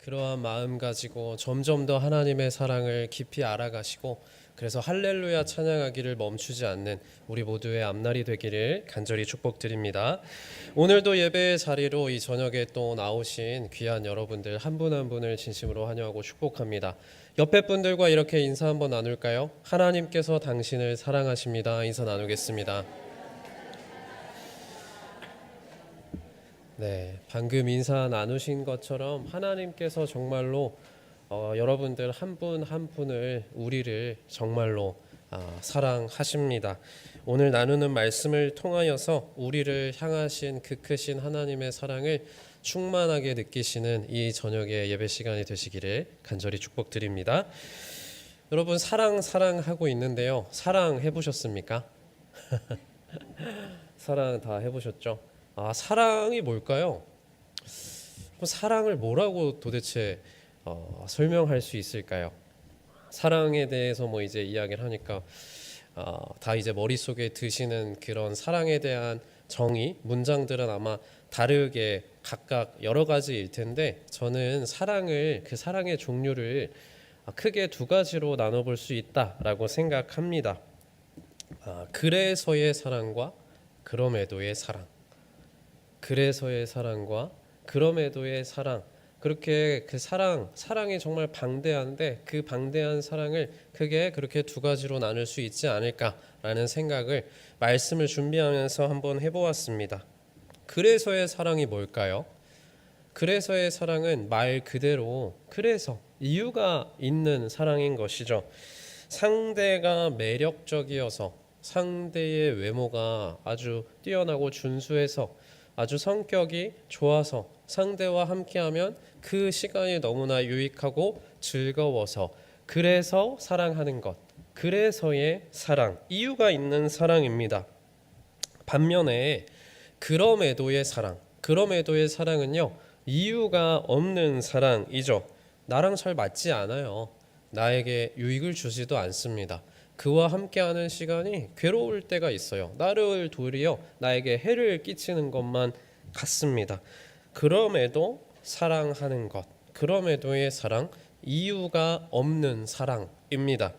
그러한 마음 가지고 점점 더 하나님의 사랑을 깊이 알아가시고 그래서 할렐루야 찬양하기를 멈추지 않는 우리 모두의 앞날이 되기를 간절히 축복드립니다. 오늘도 예배의 자리로 이 저녁에 또 나오신 귀한 여러분들 한 분 한 분을 진심으로 환영하고 축복합니다. 옆에 분들과 이렇게 인사 한번 나눌까요? 하나님께서 당신을 사랑하십니다. 인사 나누겠습니다. 네, 방금 인사 나누신 것처럼 하나님께서 정말로 여러분들 한 분 한 분을 우리를 정말로 사랑하십니다. 오늘 나누는 말씀을 통하여서 우리를 향하신 그 크신 하나님의 사랑을 충만하게 느끼시는 이 저녁의 예배 시간이 되시기를 간절히 축복드립니다. 여러분 사랑하고 있는데요. 사랑 해보셨습니까? 사랑 다 해보셨죠? 사랑이 뭘까요? 사랑을 뭐라고 도대체 설명할 수 있을까요? 사랑에 대해서 뭐 이제 이야기를 하니까 다 이제 머릿속에 드시는 그런 사랑에 대한 정의, 문장들은 아마 다르게 각각 여러 가지일 텐데 저는 그 사랑의 종류를 크게 두 가지로 나눠볼 수 있다라고 생각합니다. 그래서의 사랑과 그럼에도의 사랑. 그래서의 사랑과 그럼에도의 사랑. 그렇게 그 사랑이 정말 방대한데 그 방대한 사랑을 크게 그렇게 두 가지로 나눌 수 있지 않을까라는 생각을 말씀을 준비하면서 한번 해보았습니다. 그래서의 사랑이 뭘까요? 그래서의 사랑은 말 그대로 그래서 이유가 있는 사랑인 것이죠. 상대가 매력적이어서 상대의 외모가 아주 뛰어나고 준수해서 아주 성격이 좋아서 상대와 함께하면 그 시간이 너무나 유익하고 즐거워서 그래서 사랑하는 것, 그래서의 사랑, 이유가 있는 사랑입니다. 반면에 그럼에도의 사랑은요 이유가 없는 사랑이죠. 나랑 잘 맞지 않아요. 나에게 유익을 주지도 않습니다. 그와 함께하는 시간이 괴로울 때가 있어요. 나를 도리어 나에게 해를 끼치는 것만 같습니다. 그럼에도 사랑하는 것, 그럼에도의 사랑, 이유가 없는 사랑입니다.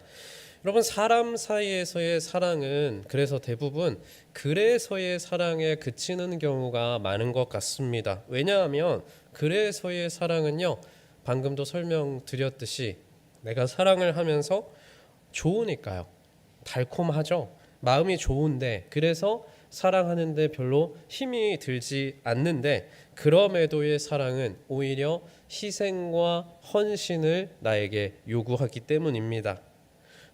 여러분 사람 사이에서의 사랑은 그래서 대부분 그래서의 사랑에 그치는 경우가 많은 것 같습니다. 왜냐하면 그래서의 사랑은요 방금도 설명드렸듯이 내가 사랑을 하면서 좋으니까요. 달콤하죠. 마음이 좋은데 그래서 사랑하는데 별로 힘이 들지 않는데 그럼에도의 사랑은 오히려 희생과 헌신을 나에게 요구하기 때문입니다.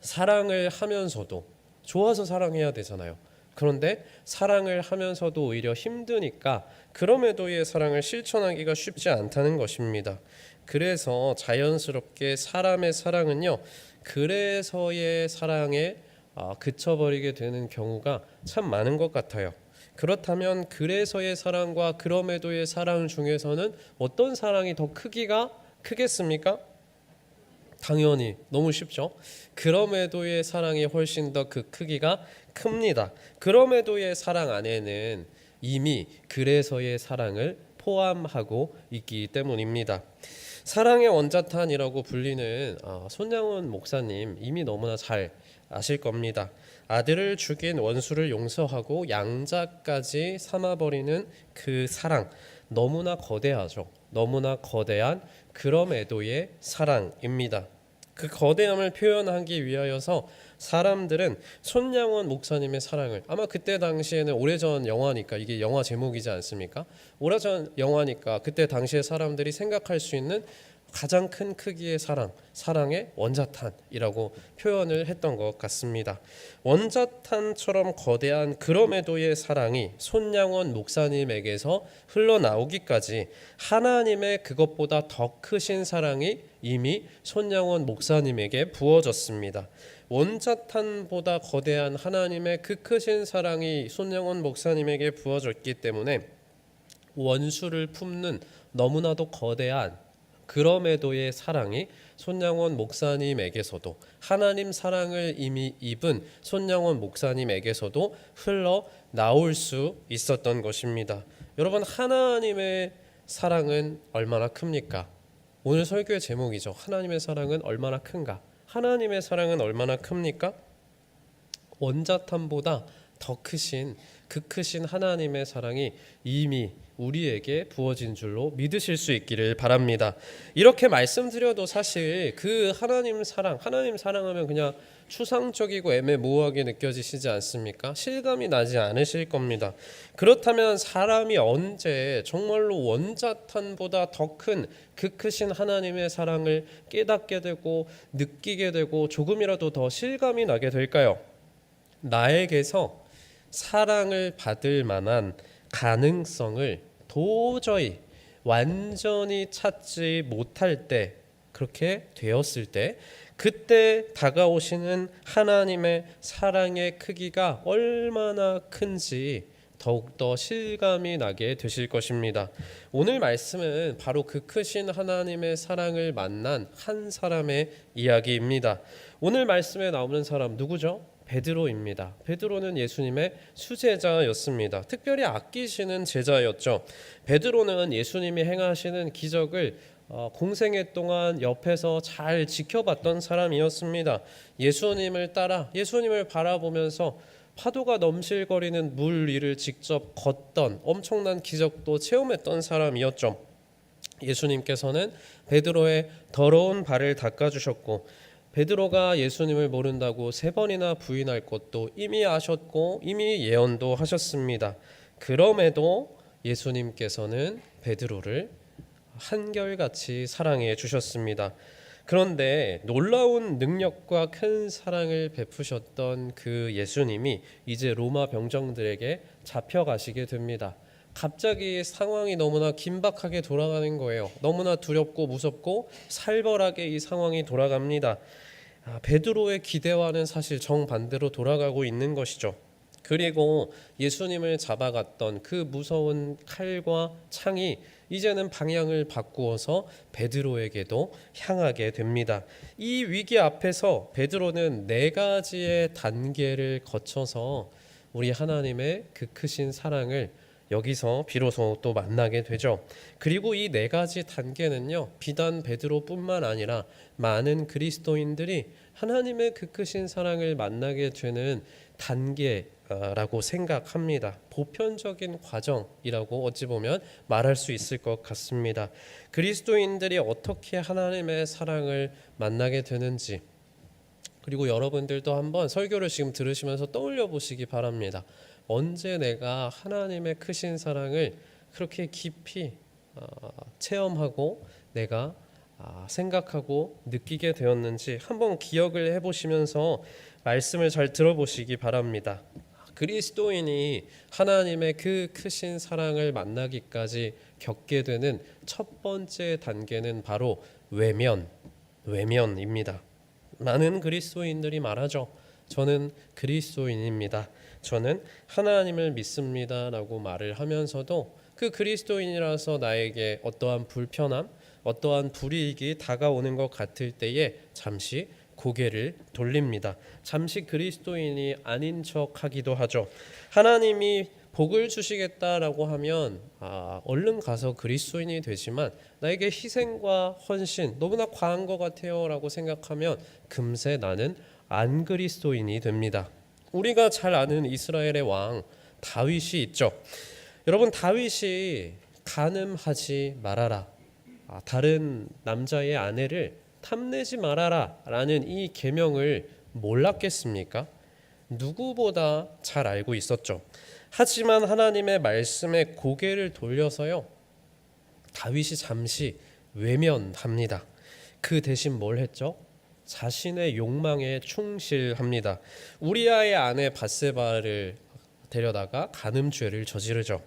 사랑을 하면서도 좋아서 사랑해야 되잖아요. 그런데 사랑을 하면서도 오히려 힘드니까 그럼에도의 사랑을 실천하기가 쉽지 않다는 것입니다. 그래서 자연스럽게 사람의 사랑은요 그래서의 사랑에 그쳐버리게 되는 경우가 참 많은 것 같아요. 그렇다면 그래서의 사랑과 그럼에도의 사랑 중에서는 어떤 사랑이 더 크기가 크겠습니까? 당연히 너무 쉽죠. 그럼에도의 사랑이 훨씬 더 그 크기가 큽니다. 그럼에도의 사랑 안에는 이미 그래서의 사랑을 포함하고 있기 때문입니다. 사랑의 원자탄이라고 불리는 손양원 목사님 이미 너무나 잘 아실 겁니다. 아들을 죽인 원수를 용서하고 양자까지 삼아버리는 그 사랑 너무나 거대하죠. 너무나 거대한 그럼에도의 사랑입니다. 그 거대함을 표현하기 위하여서 사람들은 손양원 목사님의 사랑을 아마 그때 당시에는 오래전 영화니까 이게 영화 제목이지 않습니까? 오래전 영화니까 그때 당시에 사람들이 생각할 수 있는 가장 큰 크기의 사랑의 원자탄이라고 표현을 했던 것 같습니다. 원자탄처럼 거대한 그럼에도의 사랑이 손양원 목사님에게서 흘러나오기까지 하나님의 그것보다 더 크신 사랑이 이미 손양원 목사님에게 부어졌습니다. 원자탄보다 거대한 하나님의 그 크신 사랑이 손양원 목사님에게 부어졌기 때문에 원수를 품는 너무나도 거대한 그럼에도의 사랑이 손양원 목사님에게서도 하나님 사랑을 이미 입은 손양원 목사님에게서도 흘러나올 수 있었던 것입니다. 여러분 하나님의 사랑은 얼마나 큽니까? 오늘 설교의 제목이죠. 하나님의 사랑은 얼마나 큰가? 하나님의 사랑은 얼마나 큽니까? 원자탄보다 더 크신 그 크신 하나님의 사랑이 이미 우리에게 부어진 줄로 믿으실 수 있기를 바랍니다. 이렇게 말씀드려도 사실 그 하나님 사랑하면 그냥 추상적이고 애매모호하게 느껴지시지 않습니까? 실감이 나지 않으실 겁니다. 그렇다면 사람이 언제 정말로 원자탄보다 더 큰 그 크신 하나님의 사랑을 깨닫게 되고 느끼게 되고 조금이라도 더 실감이 나게 될까요? 나에게서 사랑을 받을 만한 가능성을 도저히 완전히 찾지 못할 때, 그렇게 되었을 때, 그때 다가오시는 하나님의 사랑의 크기가 얼마나 큰지 더욱더 실감이 나게 되실 것입니다. 오늘 말씀은 바로 그 크신 하나님의 사랑을 만난 한 사람의 이야기입니다. 오늘 말씀에 나오는 사람 누구죠? 베드로입니다. 베드로는 예수님의 수제자였습니다. 특별히 아끼시는 제자였죠. 베드로는 예수님이 행하시는 기적을 공생애 동안 옆에서 잘 지켜봤던 사람이었습니다. 예수님을 따라 예수님을 바라보면서 파도가 넘실거리는 물 위를 직접 걷던 엄청난 기적도 체험했던 사람이었죠. 예수님께서는 베드로의 더러운 발을 닦아주셨고, 베드로가 예수님을 모른다고 3번이나 부인할 것도 이미 아셨고 이미 예언도 하셨습니다. 그럼에도 예수님께서는 베드로를 한결같이 사랑해 주셨습니다. 그런데 놀라운 능력과 큰 사랑을 베푸셨던 그 예수님이 이제 로마 병정들에게 잡혀가시게 됩니다. 갑자기 상황이 너무나 긴박하게 돌아가는 거예요. 너무나 두렵고 무섭고 살벌하게 이 상황이 돌아갑니다. 베드로의 기대와는 사실 정반대로 돌아가고 있는 것이죠. 그리고 예수님을 잡아갔던 그 무서운 칼과 창이 이제는 방향을 바꾸어서 베드로에게도 향하게 됩니다. 이 위기 앞에서 베드로는 4가지의 단계를 거쳐서 우리 하나님의 그 크신 사랑을 여기서 비로소 또 만나게 되죠. 그리고 이 4가지 단계는요, 비단 베드로뿐만 아니라 많은 그리스도인들이 하나님의 그 크신 사랑을 만나게 되는 단계라고 생각합니다. 보편적인 과정이라고 어찌 보면 말할 수 있을 것 같습니다. 그리스도인들이 어떻게 하나님의 사랑을 만나게 되는지, 그리고 여러분들도 한번 설교를 지금 들으시면서 떠올려 보시기 바랍니다. 언제 내가 하나님의 크신 사랑을 그렇게 깊이 체험하고 내가 생각하고 느끼게 되었는지 한번 기억을 해보시면서 말씀을 잘 들어보시기 바랍니다. 그리스도인이 하나님의 그 크신 사랑을 만나기까지 겪게 되는 첫 번째 단계는 바로 외면입니다. 많은 그리스도인들이 말하죠. 저는 그리스도인입니다. 저는 하나님을 믿습니다 라고 말을 하면서도 그 그리스도인이라서 나에게 어떠한 불편함, 어떠한 불이익이 다가오는 것 같을 때에 잠시 고개를 돌립니다. 잠시 그리스도인이 아닌 척하기도 하죠. 하나님이 복을 주시겠다라고 하면 얼른 가서 그리스도인이 되지만 나에게 희생과 헌신 너무나 과한 것 같아요 라고 생각하면 금세 나는 안 그리스도인이 됩니다. 우리가 잘 아는 이스라엘의 왕 다윗이 있죠. 여러분, 다윗이 간음하지 말아라, 다른 남자의 아내를 탐내지 말아라 라는 이 계명을 몰랐겠습니까? 누구보다 잘 알고 있었죠. 하지만 하나님의 말씀에 고개를 돌려서요, 다윗이 잠시 외면합니다. 그 대신 뭘 했죠? 자신의 욕망에 충실합니다. 우리아의 아내 밧세바를 데려다가 간음죄를 저지르죠.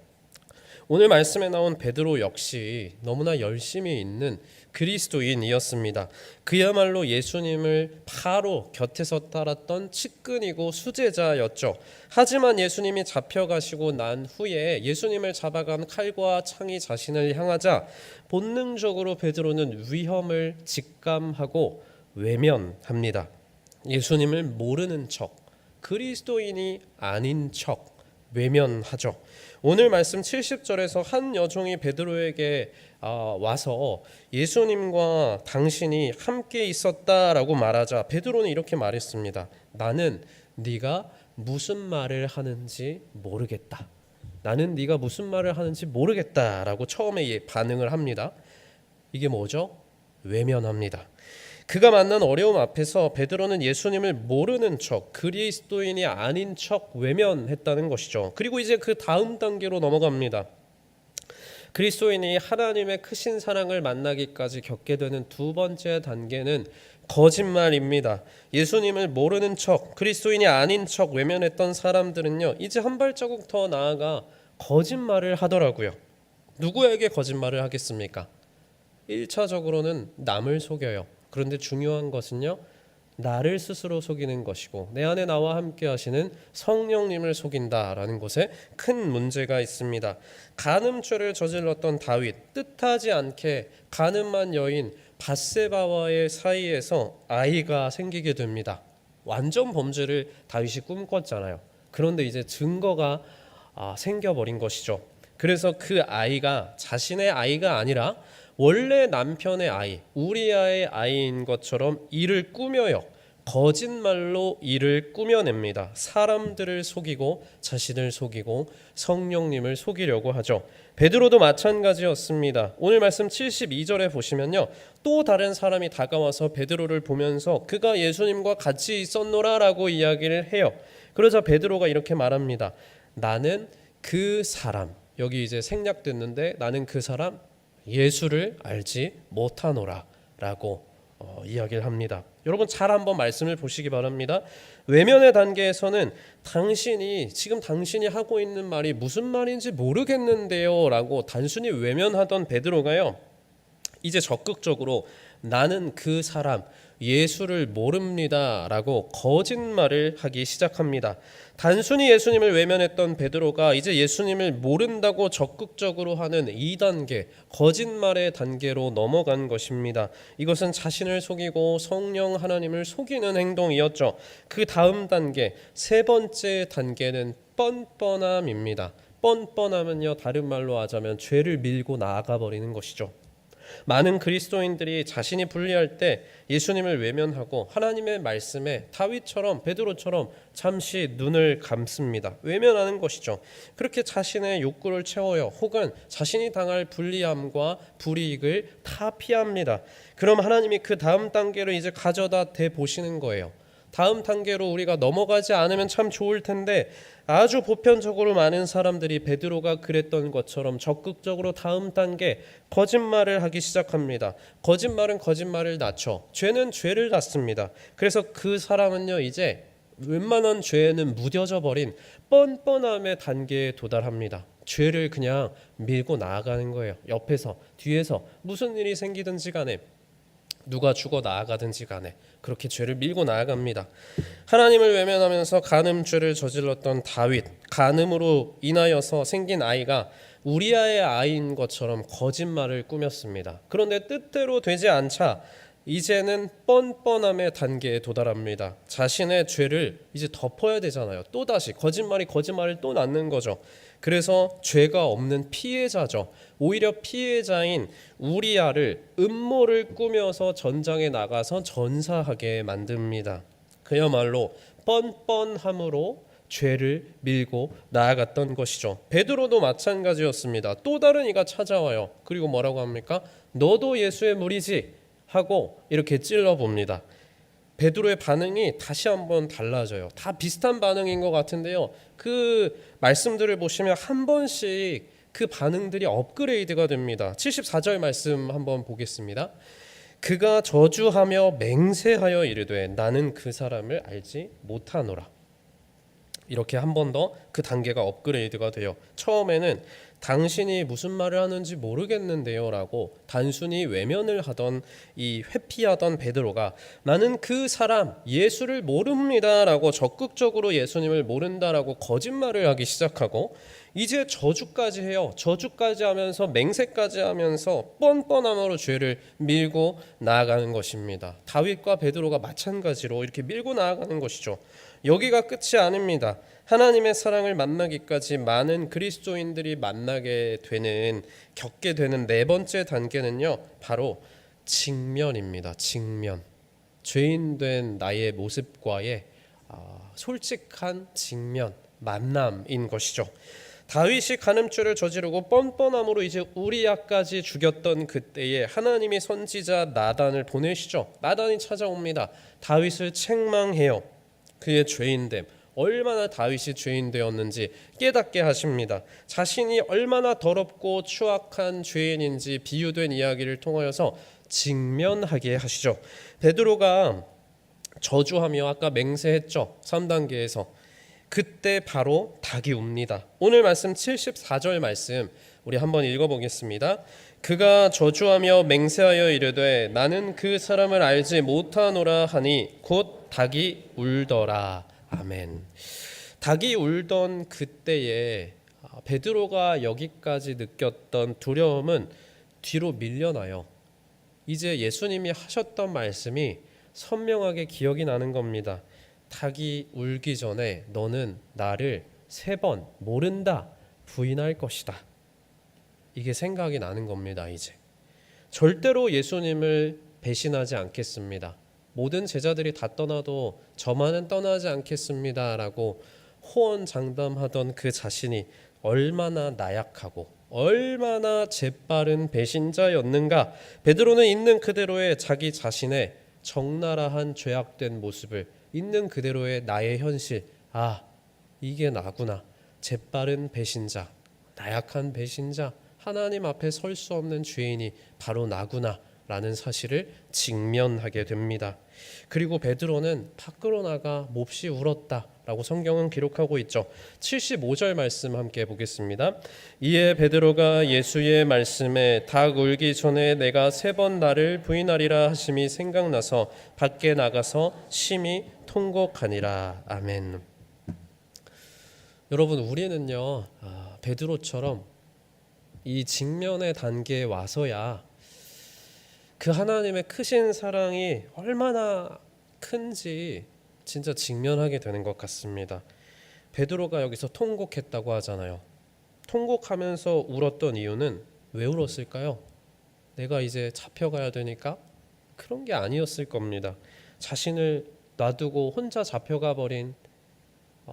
오늘 말씀에 나온 베드로 역시 너무나 열심히 있는 그리스도인이었습니다. 그야말로 예수님을 바로 곁에서 따랐던 측근이고 수제자였죠. 하지만 예수님이 잡혀가시고 난 후에 예수님을 잡아간 칼과 창이 자신을 향하자 본능적으로 베드로는 위험을 직감하고 외면합니다. 예수님을 모르는 척, 그리스도인이 아닌 척 외면하죠. 오늘 말씀 70절에서 한 여종이 베드로에게 와서 예수님과 당신이 함께 있었다라고 말하자 베드로는 이렇게 말했습니다. 나는 네가 무슨 말을 하는지 모르겠다. 나는 네가 무슨 말을 하는지 모르겠다라고 처음에 반응을 합니다. 이게 뭐죠? 외면합니다. 그가 만난 어려움 앞에서 베드로는 예수님을 모르는 척, 그리스도인이 아닌 척 외면했다는 것이죠. 그리고 이제 그 다음 단계로 넘어갑니다. 그리스도인이 하나님의 크신 사랑을 만나기까지 겪게 되는 두 번째 단계는 거짓말입니다. 예수님을 모르는 척, 그리스도인이 아닌 척 외면했던 사람들은요, 이제 한 발자국 더 나아가 거짓말을 하더라고요. 누구에게 거짓말을 하겠습니까? 1차적으로는 남을 속여요. 그런데 중요한 것은요, 나를 스스로 속이는 것이고 내 안에 나와 함께 하시는 성령님을 속인다라는 것에 큰 문제가 있습니다. 간음죄를 저질렀던 다윗, 뜻하지 않게 간음한 여인 밧세바와의 사이에서 아이가 생기게 됩니다. 완전 범죄를 다윗이 꿈꿨잖아요. 그런데 이제 증거가 생겨버린 것이죠. 그래서 그 아이가 자신의 아이가 아니라 원래 남편의 아이, 우리아의 아이인 것처럼 이를 꾸며요. 거짓말로 이를 꾸며냅니다. 사람들을 속이고 자신을 속이고 성령님을 속이려고 하죠. 베드로도 마찬가지였습니다. 오늘 말씀 72절에 보시면요, 또 다른 사람이 다가와서 베드로를 보면서 그가 예수님과 같이 있었노라라고 이야기를 해요. 그러자 베드로가 이렇게 말합니다. 나는 그 사람, 여기 이제 생략됐는데 나는 그 사람 예수를 알지 못하노라 라고 이야기를 합니다. 여러분 잘 한번 말씀을 보시기 바랍니다. 외면의 단계에서는 지금 당신이 하고 있는 말이 무슨 말인지 모르겠는데요 라고 단순히 외면하던 베드로가요, 이제 적극적으로 나는 그 사람 예수를 모릅니다 라고 거짓말을 하기 시작합니다. 단순히 예수님을 외면했던 베드로가 이제 예수님을 모른다고 적극적으로 하는 2단계 거짓말의 단계로 넘어간 것입니다. 이것은 자신을 속이고 성령 하나님을 속이는 행동이었죠. 그 다음 단계, 세 번째 단계는 뻔뻔함입니다. 뻔뻔함은요, 다른 말로 하자면 죄를 밀고 나아가 버리는 것이죠. 많은 그리스도인들이 자신이 불리할 때 예수님을 외면하고 하나님의 말씀에 다윗처럼 베드로처럼 잠시 눈을 감습니다. 외면하는 것이죠. 그렇게 자신의 욕구를 채워요. 혹은 자신이 당할 불리함과 불이익을 다 피합니다. 그럼 하나님이 그 다음 단계로 이제 가져다 대보시는 거예요. 다음 단계로 우리가 넘어가지 않으면 참 좋을 텐데 아주 보편적으로 많은 사람들이 베드로가 그랬던 것처럼 적극적으로 다음 단계 거짓말을 하기 시작합니다. 거짓말은 거짓말을 낳죠. 죄는 죄를 낳습니다. 그래서 그 사람은요, 이제 웬만한 죄에는 무뎌져 버린 뻔뻔함의 단계에 도달합니다. 죄를 그냥 밀고 나아가는 거예요. 옆에서, 뒤에서 무슨 일이 생기든지 간에, 누가 죽어 나아가든지 간에 그렇게 죄를 밀고 나아갑니다. 하나님을 외면하면서 간음죄를 저질렀던 다윗, 간음으로 인하여서 생긴 아이가 우리아의 아이인 것처럼 거짓말을 꾸몄습니다. 그런데 뜻대로 되지 않자 이제는 뻔뻔함의 단계에 도달합니다. 자신의 죄를 이제 덮어야 되잖아요. 또다시 거짓말이 거짓말을 또 낳는 거죠. 그래서 죄가 없는 피해자죠. 오히려 피해자인 우리아를 음모를 꾸며서 전장에 나가서 전사하게 만듭니다. 그야말로 뻔뻔함으로 죄를 밀고 나아갔던 것이죠. 베드로도 마찬가지였습니다. 또 다른 이가 찾아와요. 그리고 뭐라고 합니까? 너도 예수의 무리지 하고 이렇게 찔러봅니다. 베드로의 반응이 다시 한번 달라져요. 다 비슷한 반응인 것 같은데요, 그 말씀들을 보시면 한 번씩 그 반응들이 업그레이드가 됩니다. 74절 말씀 한번 보겠습니다. 그가 저주하며 맹세하여 이르되 나는 그 사람을 알지 못하노라. 이렇게 한 번 더 그 단계가 업그레이드가 돼요. 처음에는 당신이 무슨 말을 하는지 모르겠는데요 라고 단순히 외면을 하던 이 회피하던 베드로가 나는 그 사람 예수를 모릅니다 라고 적극적으로 예수님을 모른다라고 거짓말을 하기 시작하고, 이제 저주까지 해요. 저주까지 하면서 맹세까지 하면서 뻔뻔함으로 죄를 밀고 나아가는 것입니다. 다윗과 베드로가 마찬가지로 이렇게 밀고 나아가는 것이죠. 여기가 끝이 아닙니다. 하나님의 사랑을 만나기까지 많은 그리스도인들이 겪게 되는 네 번째 단계는요, 바로 직면입니다. 직면. 죄인된 나의 모습과의 솔직한 직면, 만남인 것이죠. 다윗이 간음죄를 저지르고 뻔뻔함으로 이제 우리야까지 죽였던 그때에 하나님이 선지자 나단을 보내시죠. 나단이 찾아옵니다. 다윗을 책망해요. 그의 죄인됨, 얼마나 다윗이 죄인 되었는지 깨닫게 하십니다. 자신이 얼마나 더럽고 추악한 죄인인지 비유된 이야기를 통하여서 직면하게 하시죠. 베드로가 저주하며 아까 맹세했죠. 3단계에서 그때 바로 닭이 웁니다. 오늘 말씀 74절 말씀 우리 한번 읽어보겠습니다. 그가 저주하며 맹세하여 이르되 나는 그 사람을 알지 못하노라 하니 곧 닭이 울더라. 아멘. 닭이 울던 그때에 베드로가 여기까지 느꼈던 두려움은 뒤로 밀려나요. 이제 예수님이 하셨던 말씀이 선명하게 기억이 나는 겁니다. 닭이 울기 전에 너는 나를 3번 모른다 부인할 것이다. 이게 생각이 나는 겁니다. 이제 절대로 예수님을 배신하지 않겠습니다. 모든 제자들이 다 떠나도 저만은 떠나지 않겠습니다 라고 호언장담하던 그 자신이 얼마나 나약하고 얼마나 재빠른 배신자였는가. 베드로는 있는 그대로의 자기 자신의 적나라한 죄악된 모습을, 있는 그대로의 나의 현실, 이게 나구나, 재빠른 배신자, 나약한 배신자, 하나님 앞에 설 수 없는 죄인이 바로 나구나 라는 사실을 직면하게 됩니다. 그리고 베드로는 밖으로 나가 몹시 울었다 라고 성경은 기록하고 있죠. 75절 말씀 함께 보겠습니다. 이에 베드로가 예수의 말씀에 닭 울기 전에 내가 3번 나를 부인하리라 하심이 생각나서 밖에 나가서 심히 통곡하니라. 아멘. 여러분, 우리는요 베드로처럼 이 직면의 단계에 와서야 그 하나님의 크신 사랑이 얼마나 큰지 진짜 직면하게 되는 것 같습니다. 베드로가 여기서 통곡했다고 하잖아요. 통곡하면서 울었던 이유는 왜 울었을까요? 내가 이제 잡혀가야 되니까? 그런 게 아니었을 겁니다. 자신을 놔두고 혼자 잡혀가 버린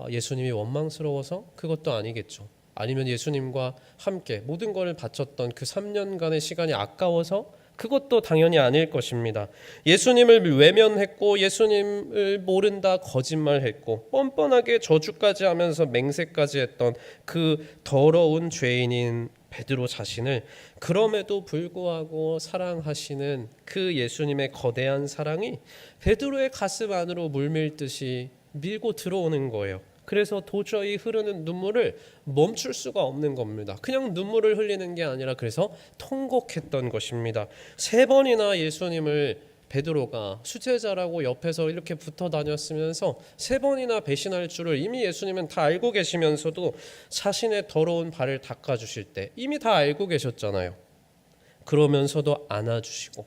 예수님이 원망스러워서? 그것도 아니겠죠. 아니면 예수님과 함께 모든 것을 바쳤던 그 3년간의 시간이 아까워서? 그것도 당연히 아닐 것입니다. 예수님을 외면했고 예수님을 모른다 거짓말했고 뻔뻔하게 저주까지 하면서 맹세까지 했던 그 더러운 죄인인 베드로 자신을 그럼에도 불구하고 사랑하시는 그 예수님의 거대한 사랑이 베드로의 가슴 안으로 물밀듯이 밀고 들어오는 거예요. 그래서 도저히 흐르는 눈물을 멈출 수가 없는 겁니다. 그냥 눈물을 흘리는 게 아니라 그래서 통곡했던 것입니다. 3번이나 예수님을 베드로가 수제자라고 옆에서 이렇게 붙어 다녔으면서 3번이나 배신할 줄을 이미 예수님은 다 알고 계시면서도 자신의 더러운 발을 닦아주실 때 이미 다 알고 계셨잖아요. 그러면서도 안아주시고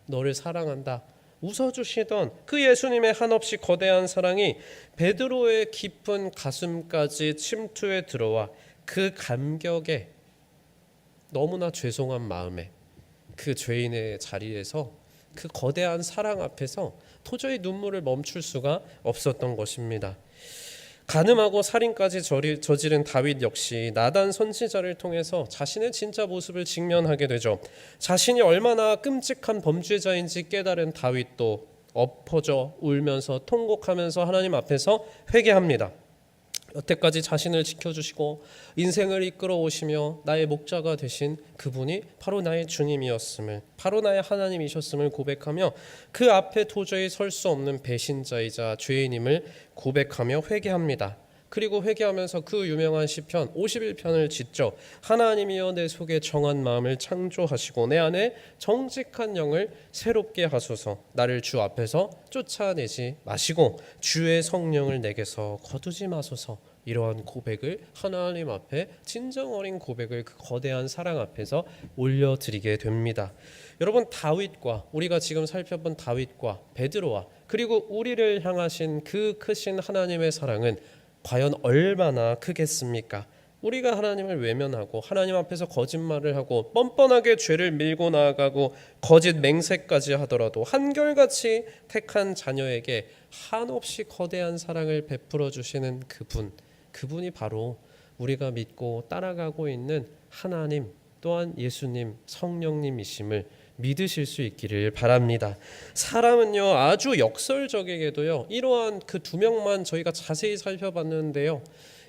너를 사랑한다 웃어주시던 그 예수님의 한없이 거대한 사랑이 베드로의 깊은 가슴까지 침투해 들어와 그 감격에 너무나 죄송한 마음에 그 죄인의 자리에서 그 거대한 사랑 앞에서 도저히 눈물을 멈출 수가 없었던 것입니다. 간음하고 살인까지 저지른 다윗 역시 나단 선지자를 통해서 자신의 진짜 모습을 직면하게 되죠. 자신이 얼마나 끔찍한 범죄자인지 깨달은 다윗도 엎어져 울면서 통곡하면서 하나님 앞에서 회개합니다. 여태까지 자신을 지켜주시고 인생을 이끌어 오시며 나의 목자가 되신 그분이 바로 나의 주님이었음을, 바로 나의 하나님이셨음을 고백하며 그 앞에 도저히 설 수 없는 배신자이자 죄인임을 고백하며 회개합니다. 그리고 회개하면서 그 유명한 시편 51편을 짓죠. 하나님이여 내 속에 정한 마음을 창조하시고 내 안에 정직한 영을 새롭게 하소서. 나를 주 앞에서 쫓아내지 마시고 주의 성령을 내게서 거두지 마소서. 이러한 고백을 하나님 앞에 진정 어린 고백을 그 거대한 사랑 앞에서 올려드리게 됩니다. 여러분, 다윗과 우리가 지금 살펴본 다윗과 베드로와 그리고 우리를 향하신 그 크신 하나님의 사랑은 과연 얼마나 크겠습니까? 우리가 하나님을 외면하고 하나님 앞에서 거짓말을 하고 뻔뻔하게 죄를 밀고 나아가고 거짓 맹세까지 하더라도 한결같이 택한 자녀에게 한없이 거대한 사랑을 베풀어 주시는 그분이 바로 우리가 믿고 따라가고 있는 하나님 또한 예수님 성령님이심을 믿으실 수 있기를 바랍니다. 사람은요, 아주 역설적이게도요, 이러한 그 두 명만 저희가 자세히 살펴봤는데요,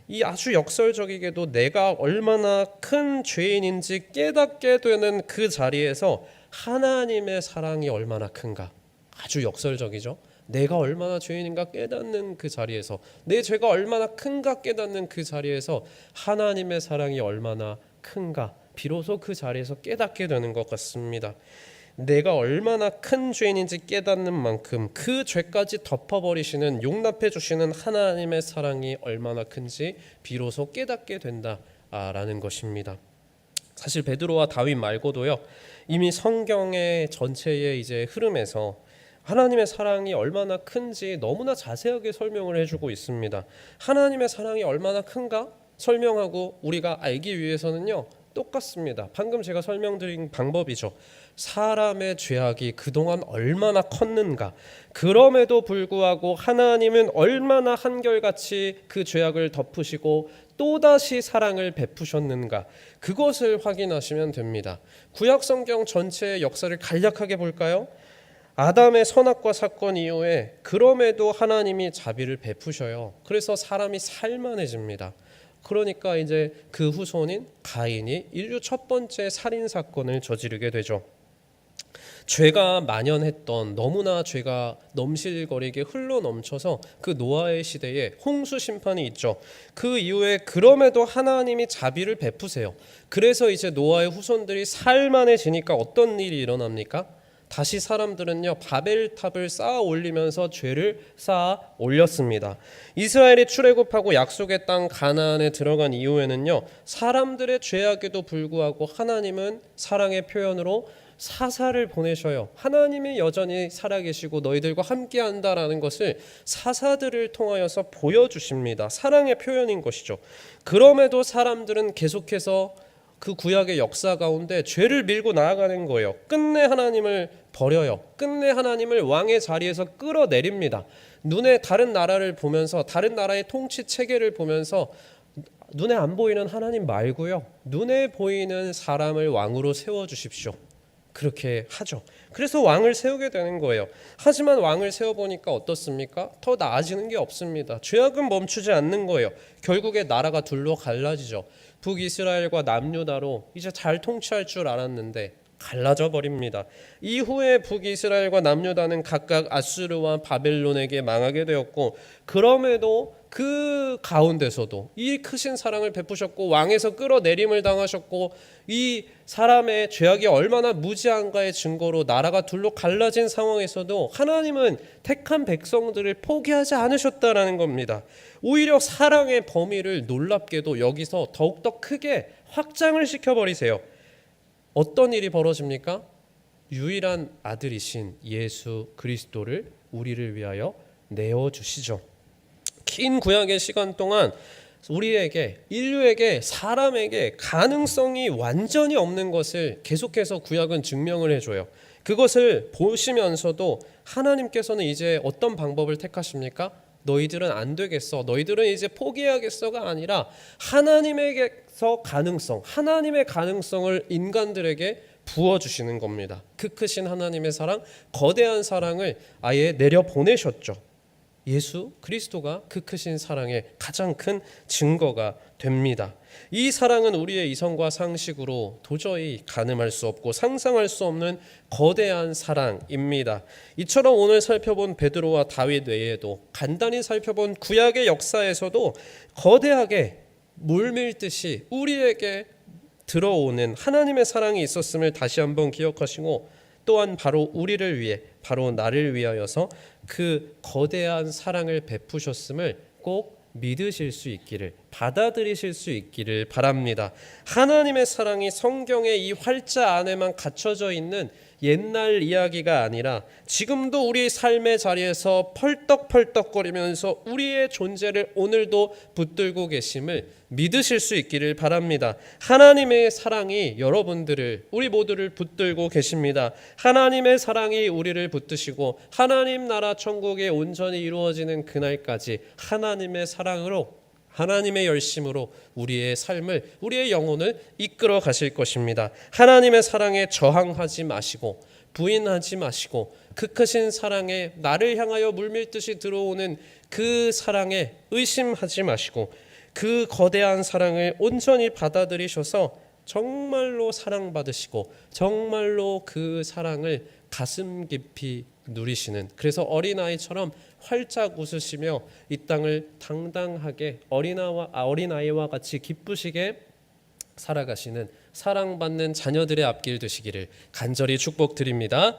이 아주 역설적이게도 내가 얼마나 큰 죄인인지 깨닫게 되는 그 자리에서 하나님의 사랑이 얼마나 큰가, 아주 역설적이죠. 내가 얼마나 죄인인가 깨닫는 그 자리에서, 내 죄가 얼마나 큰가 깨닫는 그 자리에서 하나님의 사랑이 얼마나 큰가 비로소 그 자리에서 깨닫게 되는 것 같습니다. 내가 얼마나 큰 죄인인지 깨닫는 만큼 그 죄까지 덮어버리시는, 용납해 주시는 하나님의 사랑이 얼마나 큰지 비로소 깨닫게 된다라는 것입니다. 사실 베드로와 다윗 말고도요, 이미 성경의 전체의 이제 흐름에서 하나님의 사랑이 얼마나 큰지 너무나 자세하게 설명을 해주고 있습니다. 하나님의 사랑이 얼마나 큰가 설명하고 우리가 알기 위해서는요, 똑같습니다. 방금 제가 설명드린 방법이죠. 사람의 죄악이 그동안 얼마나 컸는가, 그럼에도 불구하고 하나님은 얼마나 한결같이 그 죄악을 덮으시고 또다시 사랑을 베푸셨는가, 그것을 확인하시면 됩니다. 구약 성경 전체의 역사를 간략하게 볼까요? 아담의 선악과 사건 이후에 그럼에도 하나님이 자비를 베푸셔요. 그래서 사람이 살만해집니다. 그러니까 이제 그 후손인 가인이 인류 첫 번째 살인 사건을 저지르게 되죠. 죄가 만연했던, 너무나 죄가 넘실거리게 흘러넘쳐서 그 노아의 시대에 홍수 심판이 있죠. 그 이후에 그럼에도 하나님이 자비를 베푸세요. 그래서 이제 노아의 후손들이 살만해지니까 어떤 일이 일어납니까? 다시 사람들은요, 바벨탑을 쌓아 올리면서 죄를 쌓아 올렸습니다. 이스라엘이 출애굽하고 약속의 땅 가나안에 들어간 이후에는요, 사람들의 죄악에도 불구하고 하나님은 사랑의 표현으로 사사를 보내셔요. 하나님이 여전히 살아계시고 너희들과 함께한다라는 것을 사사들을 통하여서 보여주십니다. 사랑의 표현인 것이죠. 그럼에도 사람들은 계속해서 그 구약의 역사 가운데 죄를 밀고 나아가는 거예요. 끝내 하나님을 버려요. 끝내 하나님을 왕의 자리에서 끌어내립니다. 눈에 다른 나라를 보면서, 다른 나라의 통치 체계를 보면서 눈에 안 보이는 하나님 말고요, 눈에 보이는 사람을 왕으로 세워주십시오. 그렇게 하죠. 그래서 왕을 세우게 되는 거예요. 하지만 왕을 세워보니까 어떻습니까? 더 나아지는 게 없습니다. 죄악은 멈추지 않는 거예요. 결국에 나라가 둘로 갈라지죠. 북이스라엘과 남유다로 이제 잘 통치할 줄 알았는데 갈라져 버립니다. 이후에 북이스라엘과 남유다는 각각 아수르와 바벨론에게 망하게 되었고, 그럼에도 그 가운데서도 이 크신 사랑을 베푸셨고 왕에서 끌어내림을 당하셨고, 이 사람의 죄악이 얼마나 무지한가의 증거로 나라가 둘로 갈라진 상황에서도 하나님은 택한 백성들을 포기하지 않으셨다라는 겁니다. 오히려 사랑의 범위를 놀랍게도 여기서 더욱더 크게 확장을 시켜버리세요. 어떤 일이 벌어집니까? 유일한 아들이신 예수 그리스도를 우리를 위하여 내어주시죠. 긴 구약의 시간 동안 우리에게, 인류에게, 사람에게 가능성이 완전히 없는 것을 계속해서 구약은 증명을 해줘요. 그것을 보시면서도 하나님께서는 이제 어떤 방법을 택하십니까? 너희들은 안 되겠어, 너희들은 이제 포기해야겠어가 아니라 하나님에게서 가능성, 하나님의 가능성을 인간들에게 부어주시는 겁니다. 그 크신 하나님의 사랑, 거대한 사랑을 아예 내려보내셨죠. 예수 그리스도가 그 크신 사랑의 가장 큰 증거가 됩니다. 이 사랑은 우리의 이성과 상식으로 도저히 가늠할 수 없고 상상할 수 없는 거대한 사랑입니다. 이처럼 오늘 살펴본 베드로와 다윗 외에도 간단히 살펴본 구약의 역사에서도 거대하게 물밀듯이 우리에게 들어오는 하나님의 사랑이 있었음을 다시 한번 기억하시고, 또한 바로 우리를 위해, 바로 나를 위하여서 그 거대한 사랑을 베푸셨음을 꼭 믿으실 수 있기를, 받아들이실 수 있기를 바랍니다. 하나님의 사랑이 성경의 이 활자 안에만 갇혀져 있는 옛날 이야기가 아니라 지금도 우리 삶의 자리에서 펄떡펄떡거리면서 우리의 존재를 오늘도 붙들고 계심을 믿으실 수 있기를 바랍니다. 하나님의 사랑이 여러분들을, 우리 모두를 붙들고 계십니다. 하나님의 사랑이 우리를 붙드시고 하나님 나라 천국에 온전히 이루어지는 그날까지 하나님의 사랑으로, 하나님의 열심으로 우리의 삶을, 우리의 영혼을 이끌어 가실 것입니다. 하나님의 사랑에 저항하지 마시고 부인하지 마시고 그 크신 사랑에, 나를 향하여 물밀듯이 들어오는 그 사랑에 의심하지 마시고 그 거대한 사랑을 온전히 받아들이셔서 정말로 사랑받으시고 정말로 그 사랑을 가슴 깊이 누리시는, 그래서 어린아이처럼 활짝 웃으시며 이 땅을 당당하게 어린아이와 같이 기쁘시게 살아가시는, 사랑받는 자녀들의 앞길 되시기를 간절히 축복드립니다.